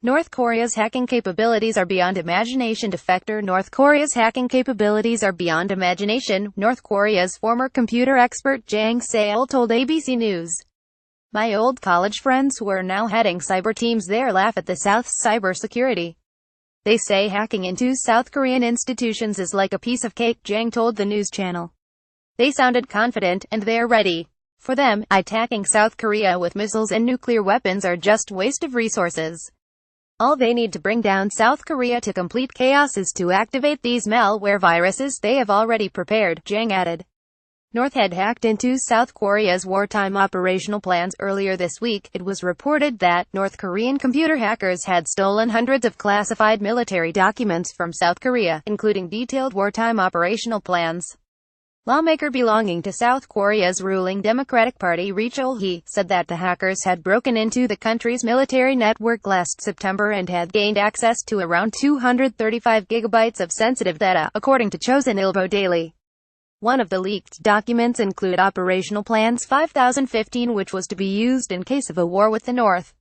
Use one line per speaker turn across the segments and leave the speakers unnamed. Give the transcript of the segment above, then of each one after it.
North Korea's hacking capabilities are beyond imagination. Defector: North Korea's hacking capabilities are beyond imagination, North Korea's former computer expert Jang Seol told ABC News. My old college friends who are now heading cyber teams there laugh at the South's cybersecurity. They say hacking into South Korean institutions is like a piece of cake, Jang told the news channel. They sounded confident, and they're ready. For them, attacking South Korea with missiles and nuclear weapons are just waste of resources. All they need to bring down South Korea to complete chaos is to activate these malware viruses they have already prepared, Jang added. North had hacked into South Korea's wartime operational plans. Earlier this week, it was reported that North Korean computer hackers had stolen hundreds of classified military documents from South Korea, including detailed wartime operational plans. Lawmaker belonging to South Korea's ruling Democratic Party Ri Chol-hee said that the hackers had broken into the country's military network last September and had gained access to around 235 gigabytes of sensitive data, according to Chosun Ilbo Daily. One of the leaked documents included Operational Plans 5015, which was to be used in case of a war with the North.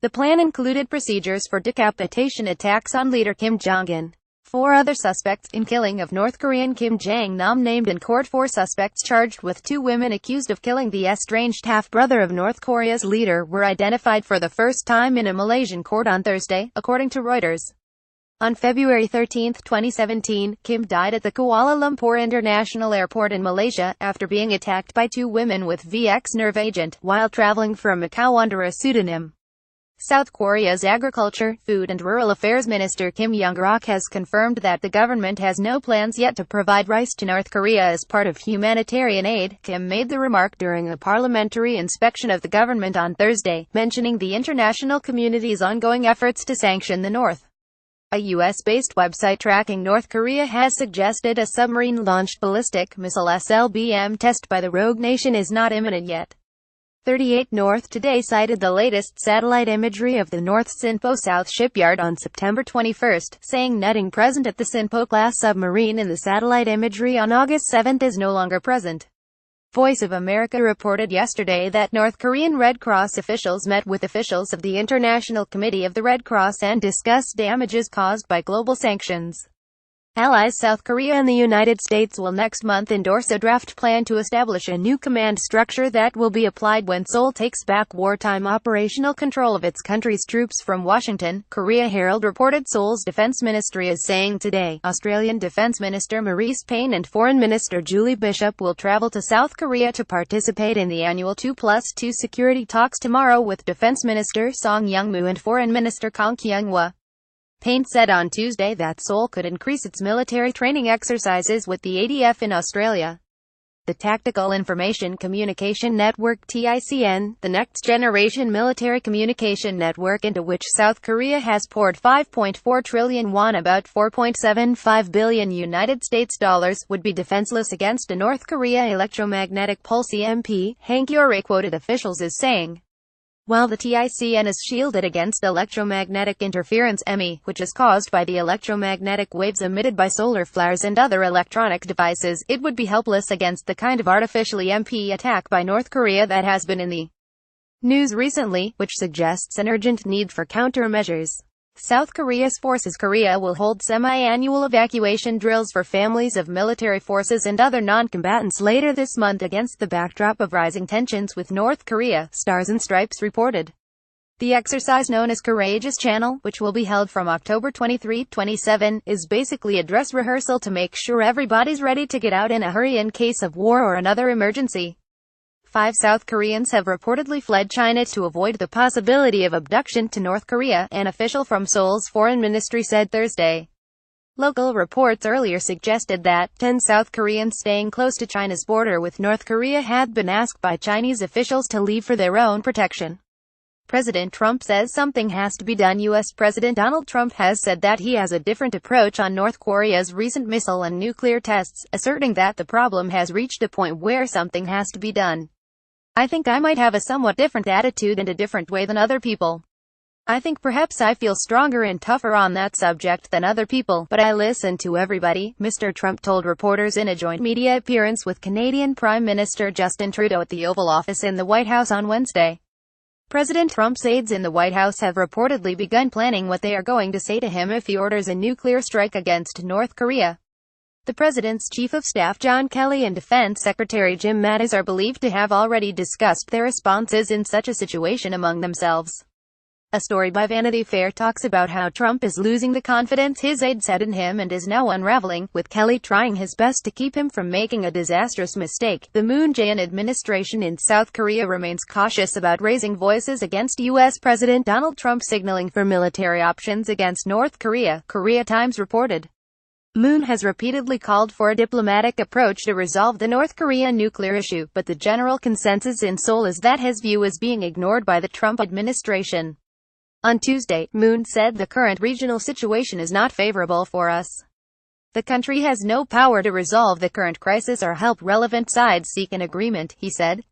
The plan included procedures for decapitation attacks on leader Kim Jong-un. 4 other suspects in killing of North Korean Kim Jong-nam named in court. 4 suspects charged with 2 women accused of killing the estranged half-brother of North Korea's leader were identified for the first time in a Malaysian court on Thursday, according to Reuters. On February 13, 2017, Kim died at the Kuala Lumpur International Airport in Malaysia, after being attacked by 2 women with VX nerve agent, while traveling from Macau under a pseudonym. South Korea's Agriculture, Food and Rural Affairs Minister Kim Young-rok has confirmed that the government has no plans yet to provide rice to North Korea as part of humanitarian aid. Kim made the remark during a parliamentary inspection of the government on Thursday, mentioning the international community's ongoing efforts to sanction the North. A U.S.-based website tracking North Korea has suggested a submarine-launched ballistic missile SLBM test by the rogue nation is not imminent yet. 38 North today cited the latest satellite imagery of the North Sinpo South shipyard on September 21, saying netting present at the Sinpo-class submarine in the satellite imagery on August 7 is no longer present. Voice of America reported yesterday that North Korean Red Cross officials met with officials of the International Committee of the Red Cross and discussed damages caused by global sanctions. Allies South Korea and the United States will next month endorse a draft plan to establish a new command structure that will be applied when Seoul takes back wartime operational control of its country's troops from Washington, Korea Herald reported. Seoul's defense ministry is saying today. Australian Defense Minister Maurice Payne and Foreign Minister Julie Bishop will travel to South Korea to participate in the annual 2+2 security talks tomorrow with Defense Minister Song Young-moo and Foreign Minister Kang Kyung-hwa. Payne said on Tuesday that Seoul could increase its military training exercises with the ADF in Australia. The Tactical Information Communication Network (TICN), the next-generation military communication network into which South Korea has poured 5.4 trillion won, about $4.75 billion United States dollars, would be defenseless against a North Korea electromagnetic pulse (EMP), Hank Ure quoted officials as saying. While the TICN is shielded against electromagnetic interference (EMI), which is caused by the electromagnetic waves emitted by solar flares and other electronic devices, it would be helpless against the kind of artificial EMP attack by North Korea that has been in the news recently, which suggests an urgent need for countermeasures. South Korea's forces Korea will hold semi-annual evacuation drills for families of military forces and other non-combatants later this month against the backdrop of rising tensions with North Korea, Stars and Stripes reported. The exercise, known as Courageous Channel, which will be held from October 23-27, is basically a dress rehearsal to make sure everybody's ready to get out in a hurry in case of war or another emergency. 5 South Koreans have reportedly fled China to avoid the possibility of abduction to North Korea, an official from Seoul's foreign ministry said Thursday. Local reports earlier suggested that 10 South Koreans staying close to China's border with North Korea had been asked by Chinese officials to leave for their own protection. President Trump says something has to be done. U.S. President Donald Trump has said that he has a different approach on North Korea's recent missile and nuclear tests, asserting that the problem has reached a point where something has to be done. I think I might have a somewhat different attitude and a different way than other people. I think perhaps I feel stronger and tougher on that subject than other people, but I listen to everybody, Mr. Trump told reporters in a joint media appearance with Canadian Prime Minister Justin Trudeau at the Oval Office in the White House on Wednesday. President Trump's aides in the White House have reportedly begun planning what they are going to say to him if he orders a nuclear strike against North Korea. The president's chief of staff John Kelly and Defense Secretary Jim Mattis are believed to have already discussed their responses in such a situation among themselves. A story by Vanity Fair talks about how Trump is losing the confidence his aides had in him and is now unraveling, with Kelly trying his best to keep him from making a disastrous mistake. The Moon Jae-in administration in South Korea remains cautious about raising voices against U.S. President Donald Trump, signaling for military options against North Korea, Korea Times reported. Moon has repeatedly called for a diplomatic approach to resolve the North Korea nuclear issue, but the general consensus in Seoul is that his view is being ignored by the Trump administration. On Tuesday, Moon said the current regional situation is not favorable for us. The country has no power to resolve the current crisis or help relevant sides seek an agreement, he said.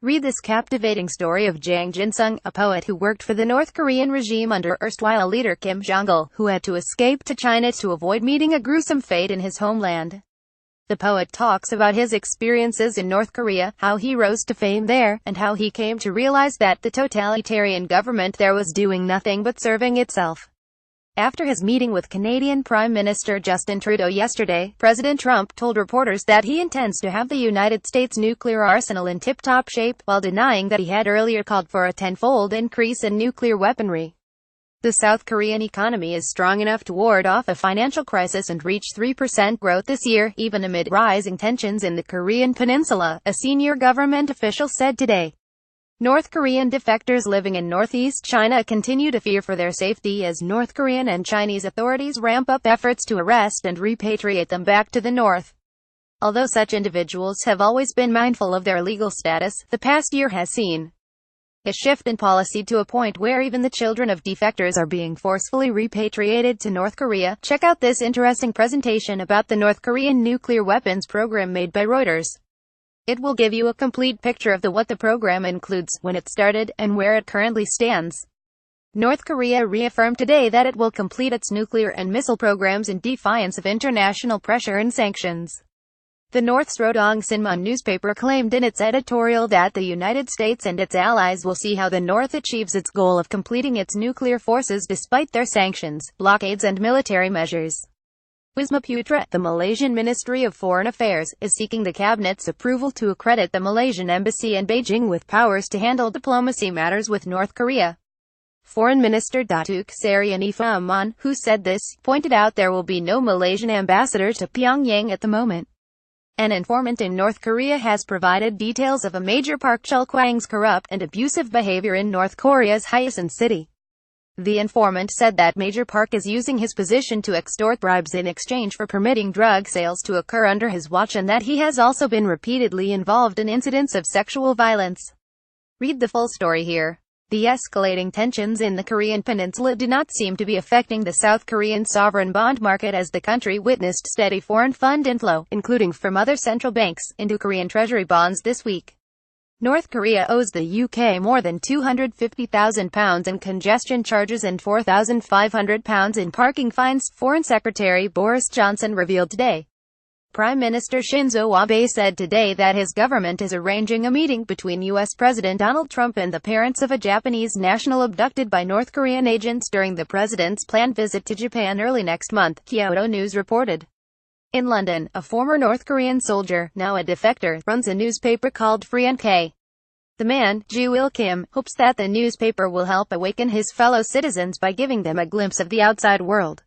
Read this captivating story of Jang Jin-sung, a poet who worked for the North Korean regime under erstwhile leader Kim Jong-il, who had to escape to China to avoid meeting a gruesome fate in his homeland. The poet talks about his experiences in North Korea, how he rose to fame there, and how he came to realize that the totalitarian government there was doing nothing but serving itself. After his meeting with Canadian Prime Minister Justin Trudeau yesterday, President Trump told reporters that he intends to have the United States nuclear arsenal in tip-top shape, while denying that he had earlier called for a tenfold increase in nuclear weaponry. The South Korean economy is strong enough to ward off a financial crisis and reach 3% growth this year, even amid rising tensions in the Korean peninsula, a senior government official said today. North Korean defectors living in northeast China continue to fear for their safety as North Korean and Chinese authorities ramp up efforts to arrest and repatriate them back to the north. Although such individuals have always been mindful of their legal status, the past year has seen a shift in policy to a point where even the children of defectors are being forcefully repatriated to North Korea. Check out this interesting presentation about the North Korean nuclear weapons program made by Reuters. It will give you a complete picture of what the program includes, when it started, and where it currently stands. North Korea reaffirmed today that it will complete its nuclear and missile programs in defiance of international pressure and sanctions. The North's Rodong Sinmun newspaper claimed in its editorial that the United States and its allies will see how the North achieves its goal of completing its nuclear forces despite their sanctions, blockades and military measures. Wisma Putra, the Malaysian Ministry of Foreign Affairs, is seeking the cabinet's approval to accredit the Malaysian embassy in Beijing with powers to handle diplomacy matters with North Korea. Foreign Minister Datuk Seri Anifah Aman, who said this, pointed out there will be no Malaysian ambassador to Pyongyang at the moment. An informant in North Korea has provided details of a Major Park Chung-kwang's corrupt and abusive behavior in North Korea's Hyesan City. The informant said that Major Park is using his position to extort bribes in exchange for permitting drug sales to occur under his watch, and that he has also been repeatedly involved in incidents of sexual violence. Read the full story here. The escalating tensions in the Korean peninsula do not seem to be affecting the South Korean sovereign bond market as the country witnessed steady foreign fund inflow, including from other central banks, into Korean treasury bonds this week. North Korea owes the UK more than £250,000 in congestion charges and £4,500 in parking fines, Foreign Secretary Boris Johnson revealed today. Prime Minister Shinzo Abe said today that his government is arranging a meeting between U.S. President Donald Trump and the parents of a Japanese national abducted by North Korean agents during the president's planned visit to Japan early next month, Kyodo News reported. In London, a former North Korean soldier, now a defector, runs a newspaper called Free NK. The man, Ju-il Kim, hopes that the newspaper will help awaken his fellow citizens by giving them a glimpse of the outside world.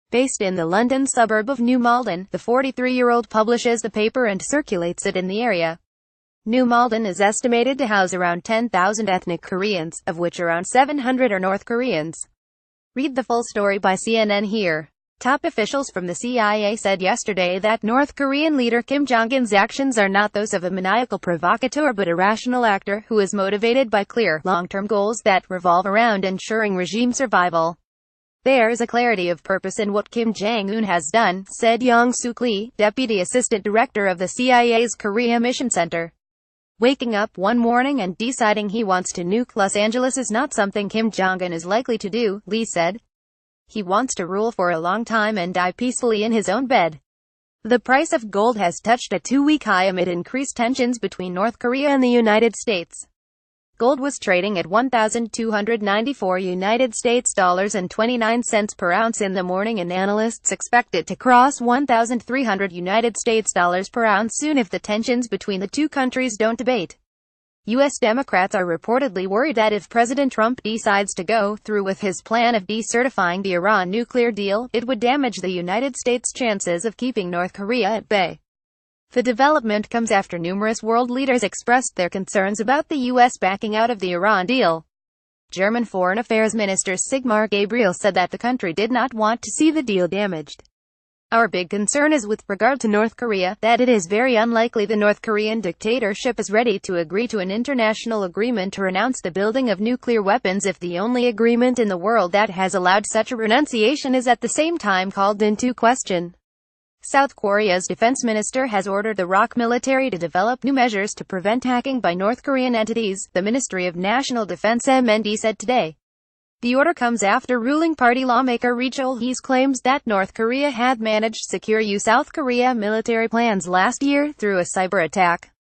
Based in the London suburb of New Malden, the 43-year-old publishes the paper and circulates it in the area. New Malden is estimated to house around 10,000 ethnic Koreans, of which around 700 are North Koreans. Read the full story by CNN here. Top officials from the CIA said yesterday that North Korean leader Kim Jong-un's actions are not those of a maniacal provocateur but a rational actor who is motivated by clear, long-term goals that revolve around ensuring regime survival. There is a clarity of purpose in what Kim Jong-un has done, said Young-Suk Lee, deputy assistant director of the CIA's Korea Mission Center. Waking up one morning and deciding he wants to nuke Los Angeles is not something Kim Jong-un is likely to do, Lee said. He wants to rule for a long time and die peacefully in his own bed. The price of gold has touched a two-week high amid increased tensions between North Korea and the United States. Gold was trading at $1,294 and 29 cents per ounce in the morning, and analysts expect it to cross $1,300 per ounce soon if the tensions between the two countries don't abate. U.S. Democrats are reportedly worried that if President Trump decides to go through with his plan of decertifying the Iran nuclear deal, it would damage the United States' chances of keeping North Korea at bay. The development comes after numerous world leaders expressed their concerns about the U.S. backing out of the Iran deal. German Foreign Affairs Minister Sigmar Gabriel said that the country did not want to see the deal damaged. Our big concern is with regard to North Korea, that it is very unlikely the North Korean dictatorship is ready to agree to an international agreement to renounce the building of nuclear weapons if the only agreement in the world that has allowed such a renunciation is at the same time called into question. South Korea's defense minister has ordered the ROK military to develop new measures to prevent hacking by North Korean entities, the Ministry of National Defense (MND) said today. The order comes after ruling party lawmaker Ri Chol-hee's claims that North Korea had managed secure South Korea military plans last year through a cyber attack.